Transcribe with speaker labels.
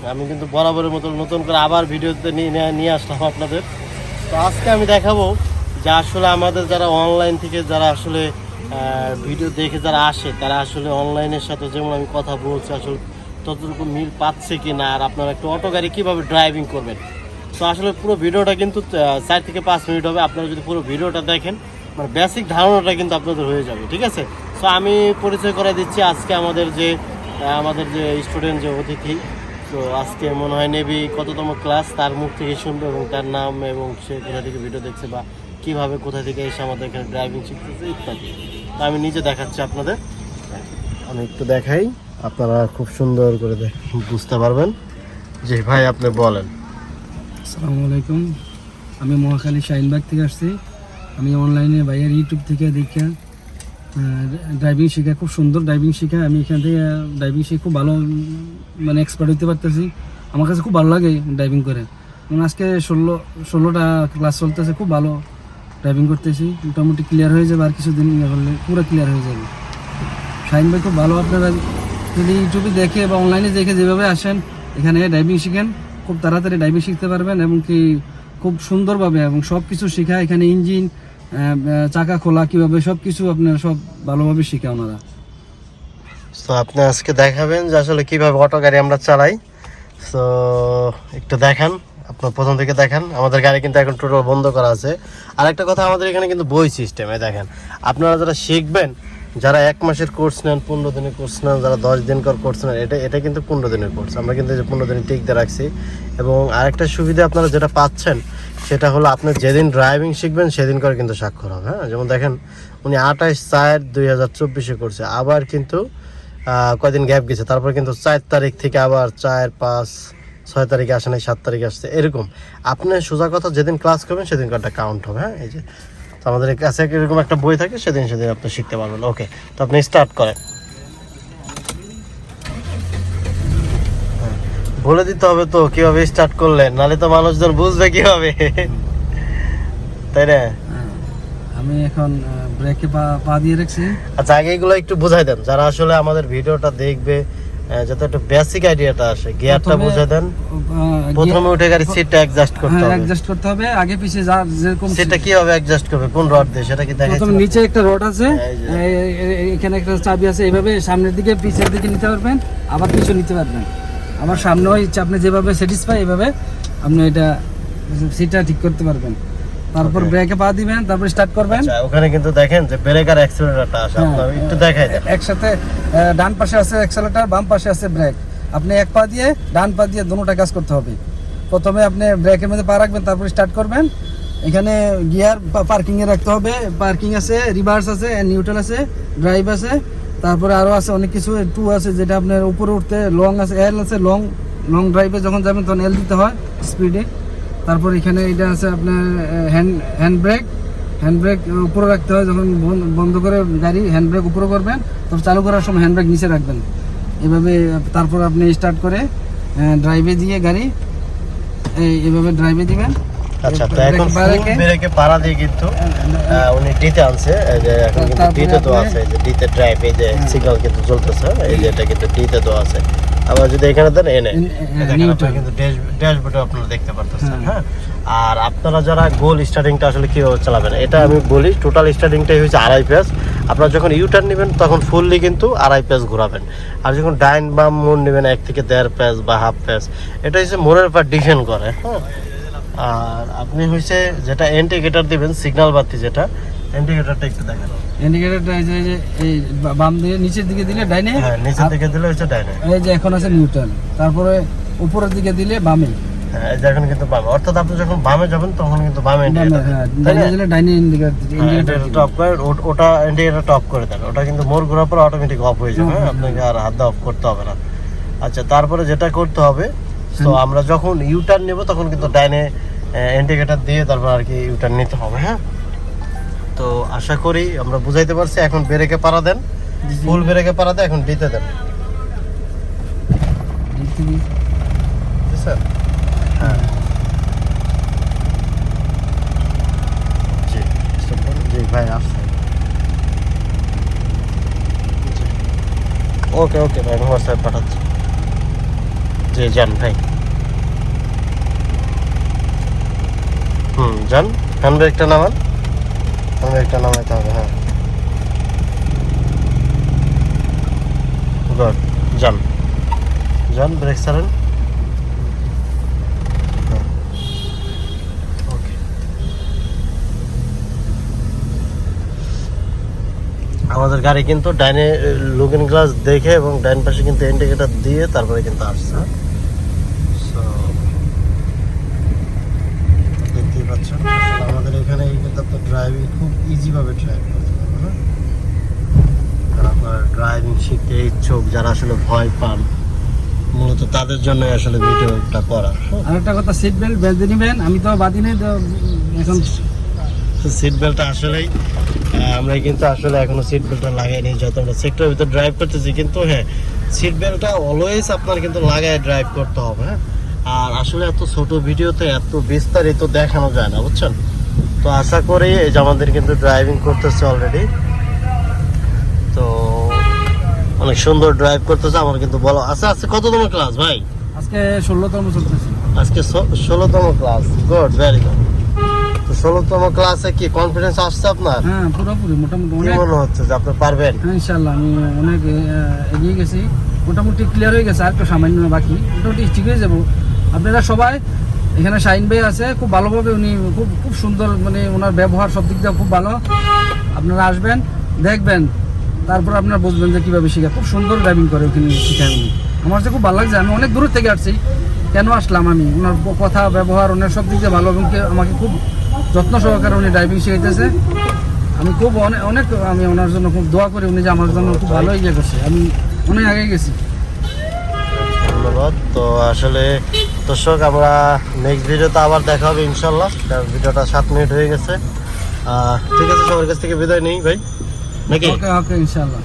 Speaker 1: আমি কিন্তু বরাবরের মতো নতুন করে আবার ভিডিওতে নিয়ে আসলাম আপনাদের। তো আজকে আমি দেখাবো যে আসলে আমাদের যারা অনলাইন থেকে যারা আসলে ভিডিও দেখে যারা আসে তারা আসলে অনলাইনের সাথে যেমন আমি কথা বলছি আসলে ততটুকু মিল পাচ্ছে কি না, আর আপনারা একটা অটো গাড়ি কীভাবে ড্রাইভিং করবেন। তো আসলে পুরো ভিডিওটা কিন্তু 4 থেকে 5 মিনিট হবে। আপনারা যদি পুরো ভিডিওটা দেখেন মানে বেসিক ধারণাটা কিন্তু আপনাদের হয়ে যাবে, ঠিক আছে। তো আমি পরিচয় করে দিচ্ছি আজকে আমাদের যে স্টুডেন্ট যে অতিথি। তো আজকে মনে হয় নেবি কততম ক্লাস তার মুখ থেকে শুনবে এবং তার নাম এবং সে কোথা থেকে ভিডিও দেখছে বা কীভাবে কোথা থেকে এসে আমাদের এখানে ড্রাইভিং শিখতেছে ইত্যাদি। তো আমি নিজে দেখাচ্ছি আপনাদের, আমি একটু দেখাই, আপনারা খুব সুন্দর করে বুঝতে পারবেন। জি ভাই আপনি বলেন।
Speaker 2: আসসালামু আলাইকুম, আমি মহাখালী শাহিনবাগ থেকে আসছি। আমি অনলাইনে ভাইয়ের ইউটিউব থেকে দেখে ড্রাইভিং শেখা, খুব সুন্দর ড্রাইভিং শেখা। আমি এখান থেকে ড্রাইভিং শিখে খুব ভালো মানে এক্সপার্ট হতে পারতেছি। আমার কাছে খুব ভালো লাগে ড্রাইভিং করে। আজকে 16টা ক্লাস চলতেছে, খুব ভালো ড্রাইভিং করতেছি। মোটামুটি ক্লিয়ার হয়ে যাবে, আর কিছুদিন হলে পুরো ক্লিয়ার হয়ে যাবে। শাহিন ভাই খুব ভালো, আপনারা যদি ইউটিউবে দেখে বা অনলাইনে দেখে যেভাবে আসেন এখানে ড্রাইভিং শিখেন, খুব তাড়াতাড়ি ড্রাইভিং শিখতে পারবেন এবং কি খুব সুন্দরভাবে এবং সব কিছু শেখায় এখানে। ইঞ্জিন, চাকা খোলা কীভাবে সব কিছু আপনার সব ভালোভাবে শেখায় ওনারা।
Speaker 1: তো আপনি আজকে দেখাবেন যে আসলে কীভাবে অটো গাড়ি আমরা চালাই। তো একটু দেখান, আপনার প্রথম থেকে দেখান। আমাদের গাড়ি কিন্তু এখন টোটাল বন্ধ করা আছে। আর একটা কথা, আমাদের এখানে কিন্তু বই সিস্টেমে দেখেন, আপনারা যারা শিখবেন, যারা 1 মাসের কোর্স নেন, 15 দিনের কোর্স নেন, যারা 10 দিনকার কোর্স নেন, এটা কিন্তু 15 দিনের কোর্স। আমরা কিন্তু 15 দিন টিকতে রাখছি। এবং আরেকটা সুবিধা আপনারা যেটা পাচ্ছেন সেটা হলো আপনি যেদিন ড্রাইভিং শিখবেন সেদিন করে কিন্তু স্বাক্ষর হবে। হ্যাঁ, যেমন দেখেন উনি 28/4/2024 করছে, আবার কিন্তু কয়দিন গ্যাপ গেছে, তারপর কিন্তু 4 তারিখ থেকে আবার 4, 5, 6 তারিখে আসে নাই, 7 তারিখে আসছে, এরকম। আপনি সোজা কথা যেদিন ক্লাস করবেন সেদিন একটা কাউন্ট হবে। হ্যাঁ, এই যে তো আমাদের কাছে এরকম একটা বই থাকে, সেদিন আপনি শিখতে পারবেন। ওকে, তো আপনি স্টার্ট করেন। বলে দিতে হবে তো কিভাবে স্টার্ট করলেন, নাহলে তো মানুষজন বুঝবে কিভাবে, তাই না?
Speaker 2: আমি এখন ব্রেকে পা দিয়ে রাখছি।
Speaker 1: আচ্ছা, আগে এগুলো একটু বুঝাই দেন যারা আসলে আমাদের ভিডিওটা দেখবে, যাতে একটু বেসিক আইডিয়াটা আসে। গিয়ারটা বুঝাই দেন। প্রথমে উঠে গাড়ি সিটটা অ্যাডজাস্ট করতে হবে।
Speaker 2: অ্যাডজাস্ট করতে হবে আগে পিছে যা যেরকম।
Speaker 1: সেটা কিভাবে অ্যাডজাস্ট করবে, কোন রড দিয়ে সেটা কি দেখাচ্ছেন?
Speaker 2: প্রথম নিচে একটা রড আছে, এখানে একটা চাবি আছে, এইভাবে সামনের দিকে পিছের দিকে নিতে পারবেন, আবার পিছু নিতে পারবেন। আবার সামনে ওই আপনি যেভাবে স্যাটিসফাই এইভাবে আপনি এটা সিটটা ঠিক করতে পারবেন। তারপর ব্রেকে পা দিবেন, তারপর স্টার্ট করবেন।
Speaker 1: আচ্ছা, ওখানে কিন্তু দেখেন যে ব্রেক আর অ্যাক্সিলারেটরটা আছে, আপনারা একটু দেখাই দেন।
Speaker 2: একসাথে ডান পাশে আছে অ্যাক্সিলারেটর, বাম পাশে আছে ব্রেক। আপনি এক পা দিয়ে ডান পা দিয়ে দুটোটা কাজ করতে হবে। প্রথমে আপনি ব্রেকের মধ্যে পা রাখবেন, তারপর স্টার্ট করবেন। এখানে গিয়ার পার্কিং এ রাখতে হবে, পার্কিং আছে, রিভার্স আছে, নিউট্রাল আছে, ড্রাইভ আছে, তারপরে আরো আছে অনেক কিছু, টু আছে যেটা আপনার উপরে উঠতে, লং আছে, এল আছে, লং ড্রাইভে যখন যাবেন তখন এল দিতে হয় স্পিডে। তারপর এখানে এটা আছে আপনার হ্যান্ড ব্রেক উপরে রাখতে হয়, যখন বন্ধ করে গাড়ি হ্যান্ড ব্রেক উপরে করবেন, তারপর চালু করার সময় হ্যান্ড ব্রেক নিচে রাখবেন এভাবে। তারপর আপনি স্টার্ট করে ড্রাইভে দিয়ে গাড়ি এইভাবে ড্রাইভে দিবেন।
Speaker 1: আচ্ছা, তো এখন ব্রেকে পাড়া দিয়ে কিন্তু উনি ডিতে আনছে, এই যে এখন কিন্তু ডিতে তো আছে, এই যে ডিতে ড্রাইভ, এই যে সিগন্যাল কিন্তু জ্বলতেছে, এই যে এটা কিন্তু ডিতে তো আছে। আবার যদি এখানে দেন এনে দেখেন কিন্তু ড্যাশবোর্ডে আপনারা দেখতে পারতেছেন। হ্যাঁ, আর আপনারা যারা গোল স্টার্টিংটা আসলে কিভাবে চালাবেন এটা আমি বলি। টোটাল স্টার্টিংটাই হচ্ছে 2.5 পেজ। আপনারা যখন ইউটার্ন নেবেন তখন ফুললি কিন্তু 2.5 পেজ ঘোরাবেন, আর যখন ডাইন বাম মোড় নেবেন 1 থেকে 1.5 পেজ বা হাফ পেজ। এটা হচ্ছে মোড়ের পর ডিপেন্ড করে। হ্যাঁ, আর আপনি হচ্ছে যেটা ইন্ডিকেটর দিবেন, সিগন্যাল বাতি যেটা, ইন্ডিকেটরটা একটু দেখেন।
Speaker 2: ইন্ডিকেটরটা এই যে এই বাম দিকে নিচের দিকে দিলে ডাইনে,
Speaker 1: হ্যাঁ নিচের দিকে দিলে হচ্ছে ডাইনে।
Speaker 2: এই যে এখন আছে নিউট্রাল, তারপরে উপরের দিকে দিলে বামে।
Speaker 1: হ্যাঁ, এই যে এখন কিন্তু বামে, অর্থাৎ আপনি যখন বামে যাবেন তখন কিন্তু বামে ইন্ডিকেটর,
Speaker 2: হ্যাঁ ডাইনে দিলে ডাইনে ইন্ডিকেটর
Speaker 1: টপ করে, ওটা ইন্ডিকেটর টপ করে দেন। ওটা কিন্তু মোড় ঘোরার পর অটোমেটিক অফ হয়ে যাবে। হ্যাঁ, আপনাকে আর হাত দিয়ে অফ করতে হবে না। আচ্ছা, তারপরে যেটা করতে হবে, তো আমরা যখন ইউটার্ন নেব তখন কিন্তু ডাইনে ইন্ডিকেটর দিয়ে তারপর আর কি ইউটার্ন নিতে হবে। হ্যাঁ, তো আশা করি আমরা বুঝাইতে পারছি। এখন ব্রেকে পাড়া দেন, ফুল ব্রেকে পাড়া দেন, এখন ডিতে দেন। স্যার, হ্যাঁ জি জি ভাই আসছে। ওকে ভাই, আমি হোয়াটসঅ্যাপ পাঠাচ্ছি। জি ওকে যান ভাই। যান, হ্যান্ডব্রেকটা নামান, হ্যান্ডব্রেকটা নামাইতে হবে। হ্যাঁ গুড, যান যান, ব্রেক ছাড়েন। ওকে, আমাদের গাড়ি কিন্তু ডাইনে লুকিং গ্লাস দেখে এবং ডাইন পাশে কিন্তু ইন্ডিকেটর দিয়ে তারপরে কিন্তু আসছে। So, দেখতেই পাচ্ছেন আসলে আমাদের এখানে কিন্তু আপনার ড্রাইভিং খুব ইজিভাবে ড্রাইভ করতে পারবেন, না? আর আপনার ড্রাইভিং শিখতে ইচ্ছুক যারা আসলে ভয় পান, মূলত তাদের জন্য আসলে ভিডিওটা করা।
Speaker 2: আর একটা কথা, সিট বেল্ট বেঁধে নেবেন। আমি তো বাদি নেই তো এখন।
Speaker 1: সিট বেল্টটা আসলেই আমরা কিন্তু আসলে এখনো সিট বেল্টটা লাগাইনি, যত আমরা সেক্টরের ভিতর ড্রাইভ করতেছি। কিন্তু হ্যাঁ, সিট বেল্টটা অলওয়েজ আপনার কিন্তু লাগায় ড্রাইভ করতে হবে। হ্যাঁ, আর আসলে এত ছোট ভিডিওতে এত বিস্তারিত দেখানো যায় না, বুঝছেন? তো আশা করি এই যে আমাদের কিন্তু ড্রাইভিং করতেছে অলরেডি, তো অনেক সুন্দর ড্রাইভ করতেছে। আমার কিন্তু বলো আচ্ছা আজকে কততম ক্লাস ভাই?
Speaker 2: আজকে 16তম চলতেছে।
Speaker 1: আজকে 16তম ক্লাস। Good, very good. তো 16তম ক্লাসে কি কনফিডেন্স আসছে আপনার?
Speaker 2: হ্যাঁ, পুরোপুরি মোটামুটি
Speaker 1: কি
Speaker 2: অনেক।
Speaker 1: মনে হচ্ছে যে আপনি পারবেন?
Speaker 2: হ্যাঁ, ইনশাল্লাহ আমি অনেক এগিয়ে গেছি। মোটামুটি ক্লিয়ার হয়ে গেছে, আর একটু সামান্য বাকি, মোটামুটি ঠিক হয়ে যাবো। আপনারা সবাই এখানে শাহিন ভাই আছে, খুব ভালোভাবে উনি খুব খুব সুন্দর, মানে ওনার ব্যবহার সব দিক দিয়ে খুব ভালো। আপনারা আসবেন, দেখবেন, তারপর আপনারা বুঝবেন যে কীভাবে শেখা। খুব সুন্দর ড্রাইভিং করে ওখানে, শেখায় উনি। আমার কাছে খুব ভালো লাগছে। আমি অনেক দূর থেকে আসছি, কেন আসলাম আমি, ওনার কথা ব্যবহার ওনার সব দিক দিয়ে ভালো, এবং আমাকে খুব যত্ন সহকারে উনি ড্রাইভিং শিখাইতেছে। আমি খুব অনেক আমি ওনার জন্য খুব দোয়া করি, উনি যে আমার জন্য খুব ভালো ইয়ে করছে। আমি অনেক আগে গেছি।
Speaker 1: ধন্যবাদ। তো আসলে দর্শক, আমরা নেক্সট ভিডিওতে আবার দেখা হবে ইনশাল্লাহ। কারণ ভিডিওটা 7 মিনিট হয়ে গেছে। ঠিক আছে, সবার কাছ থেকে বিদায় নেই ভাই, নাকি?
Speaker 2: ওকে ওকে, ইনশাল্লাহ।